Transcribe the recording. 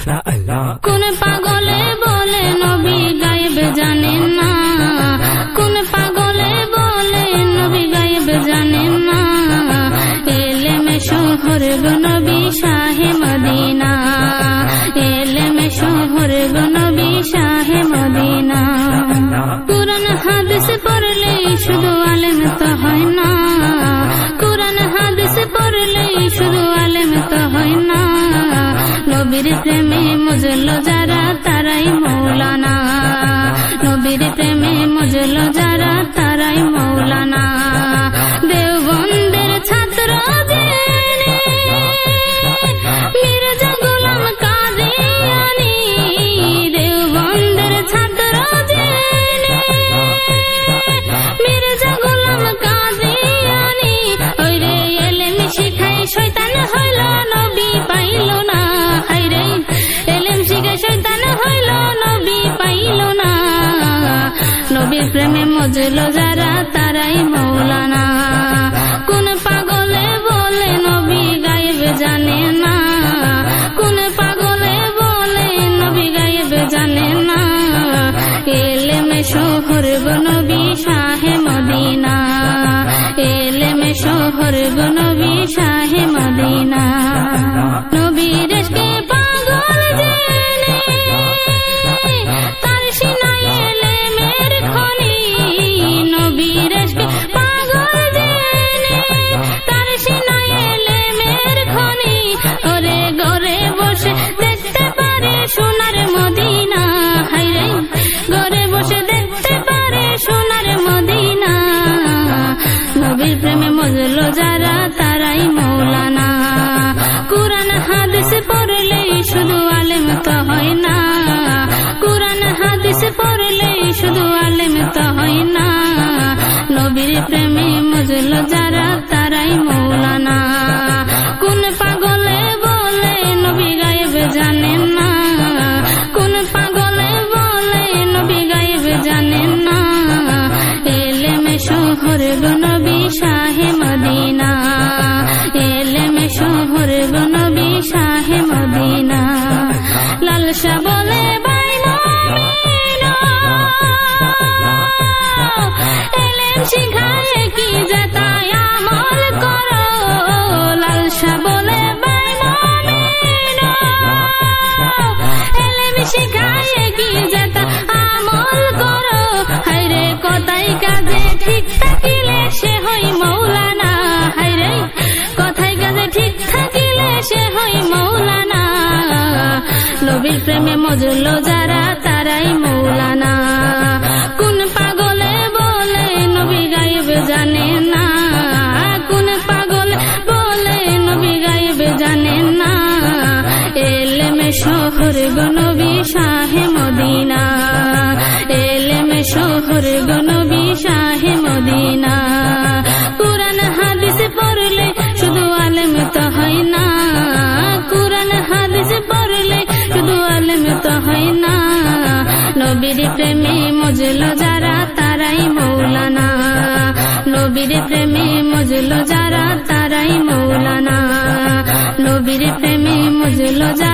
কোন পাগলে বলে নবী গায়েব জানেন না, কোন পাগলে বলে নবী গায়েব জানেন না। এলেমে শহর গো নবী শাহে মদিনা, এলেমে শহর গো নবী শাহে মদিনা। কুরআন হাদিস পড়লে শুধু আলেম তো হয় না, কুরআন হাদিস পড়লে শুধু আলেম তো হয় না। নবীর প্রেমে মজলো যারা তারাই মৌলানা, নবীর প্রেমে মজলো যারা তারাই মৌলানা। দেওবন্দের ছাত্র জেনে মির্জা গোলাম কাদিয়ানী, দেওবন্দের ছাত্র জেনে মির্জা গোলাম কাদিয়ানী। ওরে এলেম শিখাই শয়তান হইল নবী পাইল না, হায়রে এলেম শিখাই শয়তান হইল নবী পাইল না। নবীর প্রেমে মজলো যারা তারাই মৌলানা। কোন পাগলে বলে নবী গায়েব জানে না, কোন পাগলে বলে নবী গায়েব জানে না। এলেমে শহর গো নবী শাহে মদিনা, এলেমে শহর গো নবী শাহে মদিনা। নবীর ইশকে পাগল জেনে তার সিনায় এলেমের খনি, নবীর ইশকে পাগল জেনে তার সিনায় এলেমের খনি। ওরে ঘরে বসে দেখতে পারে সোনার মদিনা, হায়রে ঘরে বসে দেখতে পারে সোনার মদিনা। নবীর প্রেমে মজলো যারা তারাই মৌলানা। কুরআন হাদিস পড়লে শুধু আলেম তো হয় না, কুরআন হাদিস পড়লে শুধু আলেম তো হয় না। নবীর প্রেমে মজলো যারা তারাই মৌলানা। কোন পাগলে বলে নবী গায়েব জানেন না, কোন পাগলে বলে নবী গায়েব জানেন না। এলেমে শহর গো নবী শাহে মদিনা, এলেমে শহর গো নবী শাহে মদিনা। লালসা বলে বাই মুমিনা, এলেম শিখায় কি যেতায় আমল করো। লালসা বলে বাই মুমিনা, এলেম শিখায় কি যেতা আমল করো। হায়রে কথাই কাজে ঠিক থাকিলে সে হই মৌলানা, হায়রে কথাই কাজে ঠিক থাকিলে সে হই মৌলানা। নবীর প্রেমে মজলো যারা তারাই মৌলানা। কোন পাগলে বলে নবী গায়েব জানে না, কোন পাগলে বলে নবী গায়েব জানে না। এলেমে শহর গো নবী শাহে মদিনা, এলেমে শহর গো নবী শাহে মদিনা। কুরআন হাদিস পড়লে শুধু আলেম তো হয় না, কুরআন হাদিস পড়লে শুধু আলেম তো হয় না। নবীর প্রেমে মজলো যারা তারাই মৌলানা, নবীর প্রেমে মজলো যারা তারাই মৌলানা, নবীর প্রেমে মজলো যারা